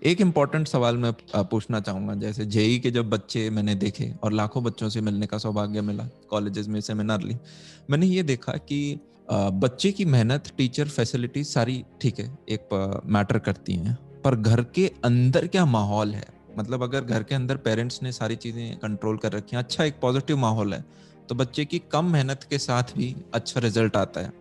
एक इम्पोर्टेंट सवाल मैं पूछना चाहूंगा, जैसे जेई के जब बच्चे मैंने देखे और लाखों बच्चों से मिलने का सौभाग्य मिला कॉलेजेस में, सेमिनार ली, मैंने ये देखा कि बच्चे की मेहनत, टीचर, फैसिलिटी सारी ठीक है, एक मैटर करती हैं, पर घर के अंदर क्या माहौल है, मतलब अगर घर के अंदर पेरेंट्स ने सारी चीजें कंट्रोल कर रखी हैं, अच्छा एक पॉजिटिव माहौल है, तो बच्चे की कम मेहनत के साथ भी अच्छा रिजल्ट आता है।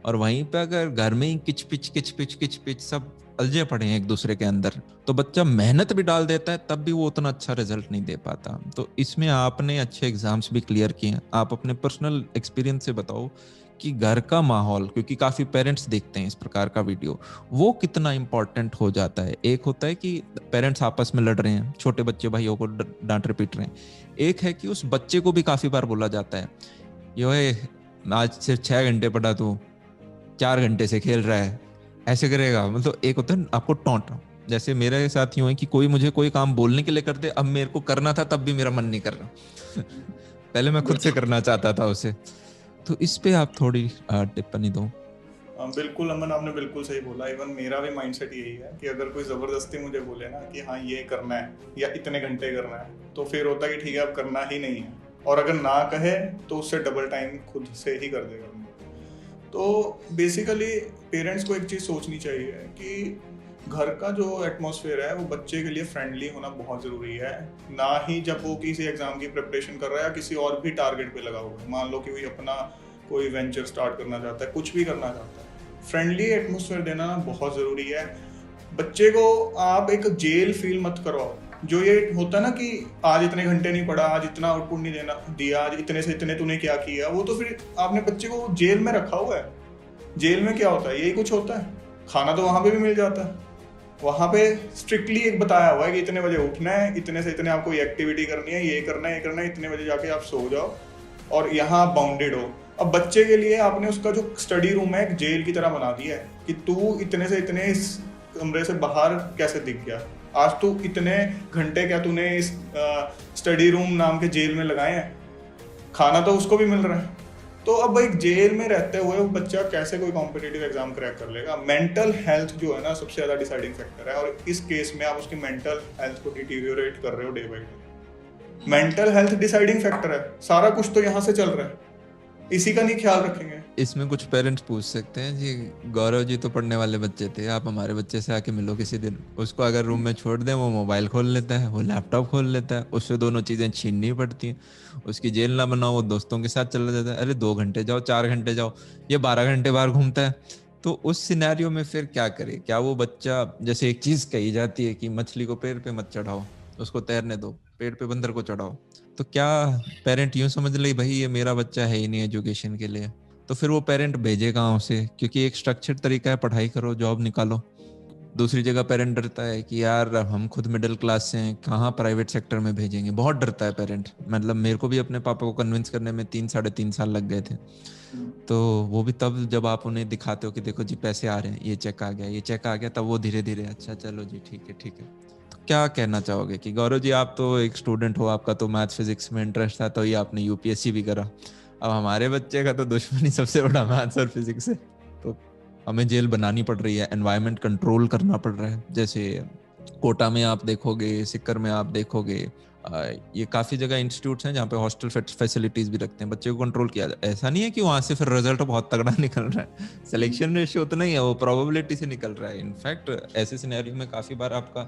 और वहीं पे अगर घर में ही किच पिच सब अलझे पड़े हैं एक दूसरे के अंदर, तो बच्चा मेहनत भी डाल देता है तब भी वो उतना अच्छा रिजल्ट नहीं दे पाता। तो इसमें आपने अच्छे एग्जाम्स भी क्लियर किए हैं, आप अपने पर्सनल एक्सपीरियंस से बताओ कि घर का माहौल, क्योंकि काफी पेरेंट्स देखते हैं इस प्रकार का वीडियो, वो कितना इंपॉर्टेंट हो जाता है। एक होता है कि पेरेंट्स आपस में लड़ रहे हैं, छोटे बच्चे भाइयों को डांट रहे पीट रहे हैं, एक है कि उस बच्चे को भी काफी बार बोला जाता है, ये आज सिर्फ 6 घंटे पढ़ा, तू 4 घंटे से खेल रहा है, ऐसे करेगा। मतलब एक होता है आपको टोंट, जैसे मेरे साथ यूं है कि कोई मुझे कोई काम बोलने के लिए कर दे, अब मेरे को करना था तब भी मेरा मन नहीं कर रहा पहले मैं खुद से करना चाहता था उसे। तो इस पे आप थोड़ी टिप्पणी दो। बिल्कुल अमन, आपने बिल्कुल सही बोला। इवन मेरा भी माइंडसेट यही है कि अगर कोई ज़बरदस्ती मुझे बोले ना कि हाँ ये करना है या इतने घंटे करना है, तो फिर होता है कि ठीक है अब करना ही नहीं है, और अगर ना कहे तो उससे डबल टाइम खुद से ही कर देगा। तो बेसिकली पेरेंट्स को एक चीज़ सोचनी चाहिए कि घर का जो एटमॉस्फेयर है वो बच्चे के लिए फ्रेंडली होना बहुत ज़रूरी है। ना ही जब वो किसी एग्ज़ाम की प्रिपरेशन कर रहा है या किसी और भी टारगेट पे लगा हुआ है, मान लो कि कोई अपना कोई वेंचर स्टार्ट करना चाहता है, कुछ भी करना चाहता है, फ्रेंडली एटमॉस्फेयर देना बहुत ज़रूरी है। बच्चे को आप एक जेल फील मत करवाओ। जो ये होता है ना कि आज इतने घंटे नहीं पढ़ा, आज इतना आउटपुट नहीं देना दिया, आज इतने से इतने तूने क्या किया, वो तो फिर आपने बच्चे को जेल में रखा हुआ है। जेल में क्या होता है, यही कुछ होता है। खाना तो वहाँ पे भी मिल जाता है, वहाँ पे स्ट्रिक्टली एक बताया हुआ है कि इतने बजे उठना है, इतने से इतने आपको ये एक्टिविटी करनी है, ये करना है, ये करना है, इतने बजे जाके आप सो जाओ और यहाँ आप बाउंडेड हो। अब बच्चे के लिए आपने उसका जो स्टडी रूम है एक जेल की तरह बना दिया है कि तू इतने से इतने इस कमरे से बाहर कैसे दिख गया, आज तू इतने घंटे क्या तूने इस स्टडी रूम नाम के जेल में लगाए हैं, खाना तो उसको भी मिल रहा है। तो अब एक जेल में रहते हुए वो बच्चा कैसे कोई कॉम्पिटिटिव एग्जाम क्रैक कर लेगा। मेंटल हेल्थ जो है ना सबसे ज़्यादा डिसाइडिंग फैक्टर है, और इस केस में आप उसकी मेंटल हेल्थ को डिटीरियोरेट कर रहे हो day by day. Mental health deciding factor है, सारा कुछ तो यहाँ से चल रहा है, इसी का नहीं ख्याल रखेंगे। इसमें कुछ पेरेंट्स पूछ सकते हैं जी, गौरव जी तो पढ़ने वाले बच्चे थे, आप हमारे बच्चे से आके मिलो किसी दिन, उसको अगर रूम में छोड़ दें वो मोबाइल खोल लेता है, वो लैपटॉप खोल लेता है, उससे दोनों चीज़ें छीननी पड़ती हैं। उसकी जेल ना बनाओ, वो दोस्तों के साथ चला जाता है, अरे 2 घंटे जाओ, 4 घंटे जाओ, ये 12 घंटे बाहर घूमता है। तो उस सिनेरियो में फिर क्या करे? क्या वो बच्चा, जैसे एक चीज़ कही जाती है कि मछली को पेड़ पे मत चढ़ाओ, उसको तैरने दो, पेड़ पे बंदर को चढ़ाओ, तो क्या पेरेंट यूं समझ ले भाई ये मेरा बच्चा है ही नहीं एजुकेशन के लिए, तो फिर वो पेरेंट भेजे कहाँ उसे? क्योंकि एक स्ट्रक्चर्ड तरीका है, पढ़ाई करो, जॉब निकालो। दूसरी जगह पेरेंट डरता है कि यार हम खुद मिडिल क्लास से हैं, कहाँ प्राइवेट सेक्टर में भेजेंगे, बहुत डरता है पेरेंट। मतलब मेरे को भी अपने पापा को कन्विंस करने में 3 साढ़े 3 साल लग गए थे। तो वो भी तब जब आप उन्हें दिखाते हो कि देखो जी पैसे आ रहे हैं, ये चेक आ गया, ये चेक आ गया, तब वो धीरे धीरे अच्छा चलो जी ठीक है ठीक है। तो क्या कहना चाहोगे कि गौरव जी, आप तो एक स्टूडेंट हो, आपका तो मैथ फिजिक्स में इंटरेस्ट था, तो ये आपने यूपीएससी भी करा, अब हमारे बच्चे का तो दुश्मनी सबसे बड़ा मैथ्स और फिजिक्स है, तो हमें जेल बनानी पड़ रही है, एनवायरनमेंट कंट्रोल करना पड़ रहा है। जैसे कोटा में आप देखोगे, सिक्कर में आप देखोगे, ये काफी जगह इंस्टीट्यूट्स हैं जहाँ पे हॉस्टल फैसिलिटीज भी रखते हैं, बच्चे को कंट्रोल किया जाए। ऐसा नहीं है कि वहां से फिर रिजल्ट बहुत तगड़ा निकल रहा है, सिलेक्शन रेशियो उतना ही है, वो प्रोबेबिलिटी से निकल रहा है। इनफैक्ट ऐसे सिनेरियो में काफी बार आपका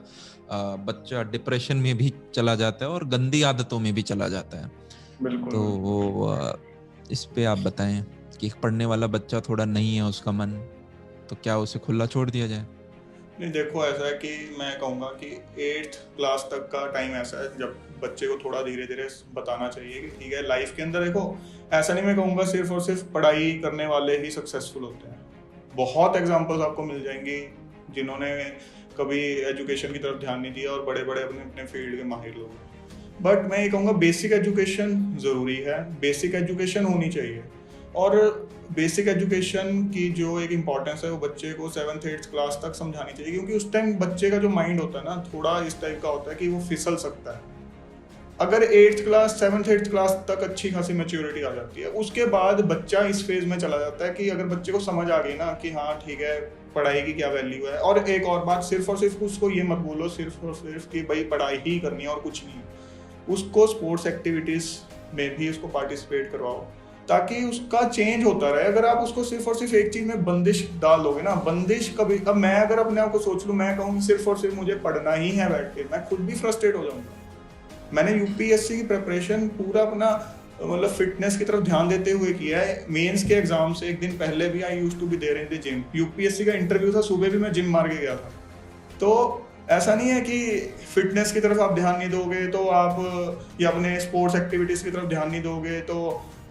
बच्चा डिप्रेशन में भी चला जाता है और गंदी आदतों में भी चला जाता है। बिल्कुल तो बिल्कुल। वो इस पे आप बताएं कि एक पढ़ने वाला बच्चा थोड़ा नहीं है उसका मन, तो क्या उसे खुला छोड़ दिया जाए? नहीं देखो, ऐसा है कि मैं कहूँगा कि 8th क्लास तक का टाइम ऐसा है जब बच्चे को थोड़ा धीरे धीरे बताना चाहिए कि ठीक है लाइफ के अंदर देखो, ऐसा नहीं मैं कहूँगा सिर्फ और सिर्फ पढ़ाई करने वाले ही सक्सेसफुल होते हैं। बहुत एग्जांपल्स आपको मिल जाएंगी जिन्होंने कभी एजुकेशन की तरफ ध्यान नहीं दिया और बड़े बड़े अपने अपने फील्ड के माहिर लोग हैं। बट मैं ये कहूँगा बेसिक एजुकेशन ज़रूरी है, बेसिक एजुकेशन होनी चाहिए। और बेसिक एजुकेशन की जो एक इम्पॉर्टेंस है वो बच्चे को 7th 8th क्लास तक समझानी चाहिए, क्योंकि उस टाइम बच्चे का जो माइंड होता है ना थोड़ा इस टाइप का होता है कि वो फिसल सकता है। अगर 8th class 7th 8th class तक अच्छी खासी मैच्योरिटी आ जाती है, उसके बाद बच्चा इस फेज में चला जाता है कि अगर बच्चे को समझ आ गई ना कि हाँ ठीक है पढ़ाई की क्या वैल्यू है। और एक और बात, सिर्फ और सिर्फ उसको ये मत बोलो सिर्फ और सिर्फ कि भाई पढ़ाई ही करनी है और कुछ नहीं, उसको स्पोर्ट्स एक्टिविटीज में भी उसको पार्टिसिपेट करवाओ ताकि उसका चेंज होता रहे। अगर आप उसको सिर्फ और सिर्फ एक चीज में बंदिश डाल दोगे ना, बंदिश कभी, अब मैं अगर अपने आप को सोच लूँ, मैं कहूँ सिर्फ और सिर्फ मुझे पढ़ना ही है बैठ के, मैं खुद भी फ्रस्ट्रेट हो जाऊंगा। मैंने यूपीएससी की प्रिपरेशन पूरा अपना मतलब फिटनेस की तरफ ध्यान देते हुए किया है। मेंस के एग्जाम से एक दिन पहले भी I used to be there in the gym. UPSC का इंटरव्यू था, सुबह भी मैं जिम मार के गया था। तो ऐसा नहीं है कि फिटनेस की तरफ आप ध्यान नहीं दोगे तो आप, या अपने स्पोर्ट्स एक्टिविटीज की तरफ ध्यान नहीं दोगे तो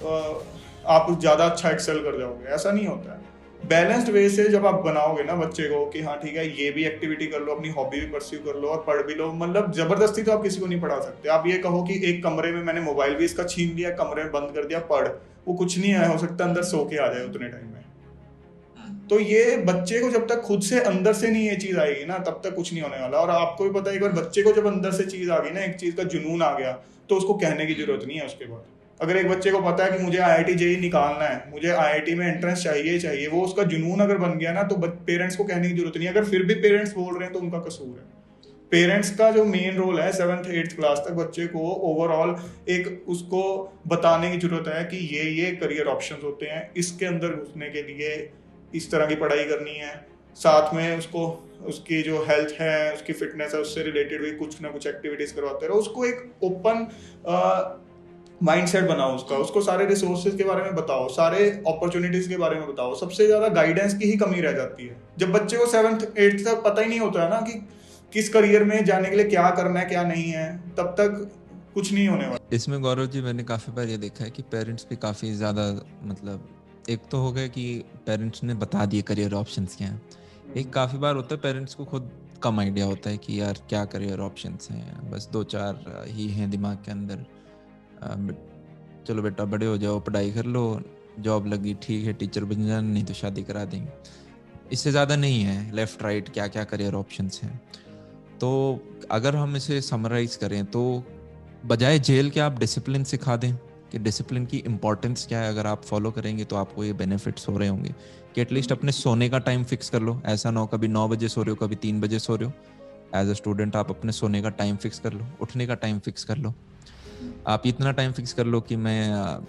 आप ज़्यादा अच्छा एक्सेल कर जाओगे, ऐसा नहीं होता है। बैलेंस्ड वे से जब आप बनाओगे ना बच्चे को कि हाँ ठीक है ये भी एक्टिविटी कर लो, अपनी हॉबी भी परस्यू कर लो और पढ़ भी लो, मतलब जबरदस्ती तो आप किसी को नहीं पढ़ा सकते। आप ये कहो कि एक कमरे में मैंने मोबाइल भी इसका छीन लिया, कमरे में बंद कर दिया, पढ़, वो कुछ नहीं है, हो सकता अंदर सो के आ जाए उतने टाइम में। तो ये बच्चे को जब तक खुद से अंदर से नहीं ये चीज आएगी ना तब तक कुछ नहीं होने वाला। और आपको भी पता है एक बार बच्चे को जब अंदर से चीज आ गई ना, एक चीज का जुनून आ गया, तो उसको कहने की जरूरत नहीं है उसके बाद। अगर एक बच्चे को पता है कि मुझे आईआईटी जेईई निकालना है, मुझे आईआईटी में एंट्रेंस चाहिए ही चाहिए, वो उसका जुनून अगर बन गया ना, तो पेरेंट्स को कहने की जरूरत नहीं है। अगर फिर भी पेरेंट्स बोल रहे हैं तो उनका कसूर है। पेरेंट्स का जो मेन रोल है 7th 8th क्लास तक बच्चे को ओवरऑल एक उसको बताने की जरूरत है कि ये करियर ऑप्शंस होते हैं, इसके अंदर घुसने के लिए इस तरह की पढ़ाई करनी है। साथ में उसको उसकी जो हेल्थ है, उसकी फिटनेस है, उससे रिलेटेड भी कुछ ना कुछ एक्टिविटीज करवाते रहो। उसको एक ओपन माइंडसेट बनाओ उसका, उसको सारे रिसोर्सेज के बारे में बताओ, सारे अपॉर्चुनिटीज के बारे में बताओ। सबसे ज्यादा गाइडेंस की ही कमी रह जाती है जब बच्चे को 7th 8th तक पता ही नहीं होता है ना कि किस करियर में जाने के लिए क्या करना है क्या नहीं है, तब तक कुछ नहीं होने वाला। इसमें गौरव जी मैंने काफ़ी बार ये देखा है कि पेरेंट्स भी काफ़ी ज़्यादा, मतलब एक तो हो गया कि पेरेंट्स ने बता दिए करियर ऑप्शंस क्या हैं, एक काफ़ी बार होता है पेरेंट्स को खुद कम आइडिया होता है कि यार क्या करियर ऑप्शंस हैं, बस 2-4 ही हैं दिमाग के अंदर। चलो बेटा बड़े हो जाओ, पढ़ाई कर लो, जॉब लगी ठीक है, टीचर बन जाना, नहीं तो शादी करा देंगे, इससे ज़्यादा नहीं है लेफ़्ट राइट क्या क्या करियर ऑप्शंस हैं। तो अगर हम इसे समराइज़ करें तो बजाय जेल के आप डिसिप्लिन सिखा दें कि डिसिप्लिन की इंपॉर्टेंस क्या है। अगर आप फॉलो करेंगे तो आपको ये बेनिफिट्स हो रहे होंगे कि एटलीस्ट अपने सोने का टाइम फिक्स कर लो। ऐसा ना हो कभी 9 बजे सो रहे हो, कभी 3 बजे सो रहे हो। एज अ स्टूडेंट आप अपने सोने का टाइम फिक्स कर लो, उठने का टाइम फिक्स कर लो। आप इतना टाइम फिक्स कर लो कि मैं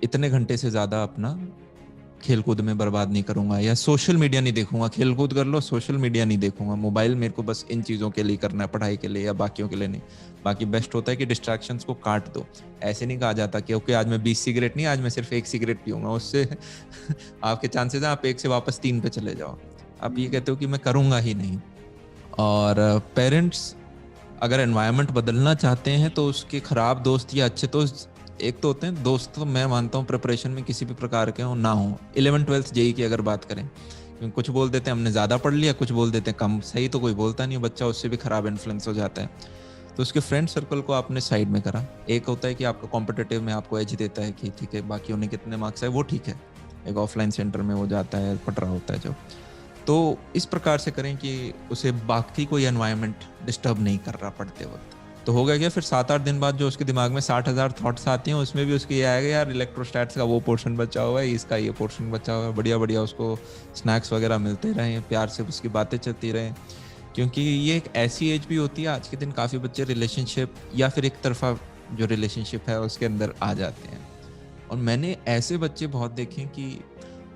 इतने घंटे से ज़्यादा अपना खेलकूद में बर्बाद नहीं करूंगा, या सोशल मीडिया नहीं देखूंगा। खेलकूद कर लो, सोशल मीडिया नहीं देखूंगा, मोबाइल मेरे को बस इन चीज़ों के लिए करना है, पढ़ाई के लिए या बाकियों के लिए नहीं। बाकी बेस्ट होता है कि डिस्ट्रैक्शंस को काट दो। ऐसे नहीं कहा जाता कि ओके आज मैं 20 सिगरेट नहीं, आज मैं सिर्फ 1 सिगरेट पीऊंगा, उससे आपके चांसेस हैं आप 1 से वापस 3 पे चले जाओ। आप ये कहते हो कि मैं करूंगा ही नहीं। और पेरेंट्स अगर एनवायरनमेंट बदलना चाहते हैं तो उसके खराब दोस्त या अच्छे दोस्त, एक तो होते हैं दोस्त, तो मैं मानता हूँ प्रिपरेशन में किसी भी प्रकार के हो ना हो। 11th-12th जेईई की अगर बात करें, क्योंकि कुछ बोल देते हैं हमने ज़्यादा पढ़ लिया, कुछ बोल देते हैं कम। सही तो कोई बोलता नहीं है, बच्चा उससे भी खराब इन्फ्लुएंस हो जाता है। तो उसके फ्रेंड सर्कल को आपने साइड में करा। एक होता है कि आपका कॉम्पिटिटिव में आपको एज देता है कि ठीक है बाकियों ने कितने मार्क्स है वो ठीक है, एक ऑफलाइन सेंटर में वो जाता है, पढ़ रहा होता है जो। तो इस प्रकार से करें कि उसे बाकी कोई एनवायरनमेंट डिस्टर्ब नहीं कर रहा पढ़ते वक्त। तो हो गया क्या, फिर 7-8 दिन बाद जो उसके दिमाग में 60,000 थॉट्स आती हैं, उसमें भी उसके ये आएगा यार इलेक्ट्रोस्टैट्स का वो पोर्शन बचा हुआ है, इसका ये पोर्शन बचा हुआ है, बढ़िया बढ़िया उसको स्नैक्स वगैरह मिलते रहें, प्यार से उसकी बातें चलती रहें। क्योंकि ये एक ऐसी एज भी होती है, आज के दिन काफ़ी बच्चे रिलेशनशिप या फिर एक तरफा जो रिलेशनशिप है उसके अंदर आ जाते हैं। और मैंने ऐसे बच्चे बहुत देखे कि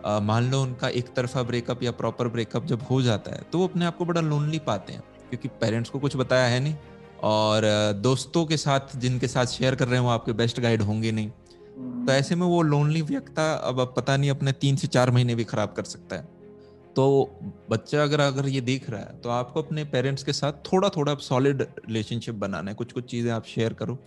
मान लो उनका एक तरफा ब्रेकअप या प्रॉपर ब्रेकअप जब हो जाता है तो वो अपने आप को बड़ा लोनली पाते हैं, क्योंकि पेरेंट्स को कुछ बताया है नहीं, और दोस्तों के साथ जिनके साथ शेयर कर रहे हैं वो आपके बेस्ट गाइड होंगे नहीं। तो ऐसे में वो लोनली व्यक्ति अब पता नहीं अपने 3 से 4 महीने भी खराब कर सकता है। तो बच्चा अगर ये देख रहा है तो आपको अपने पेरेंट्स के साथ थोड़ा थोड़ा सॉलिड रिलेशनशिप बनाना है। कुछ कुछ चीज़ें आप शेयर करो,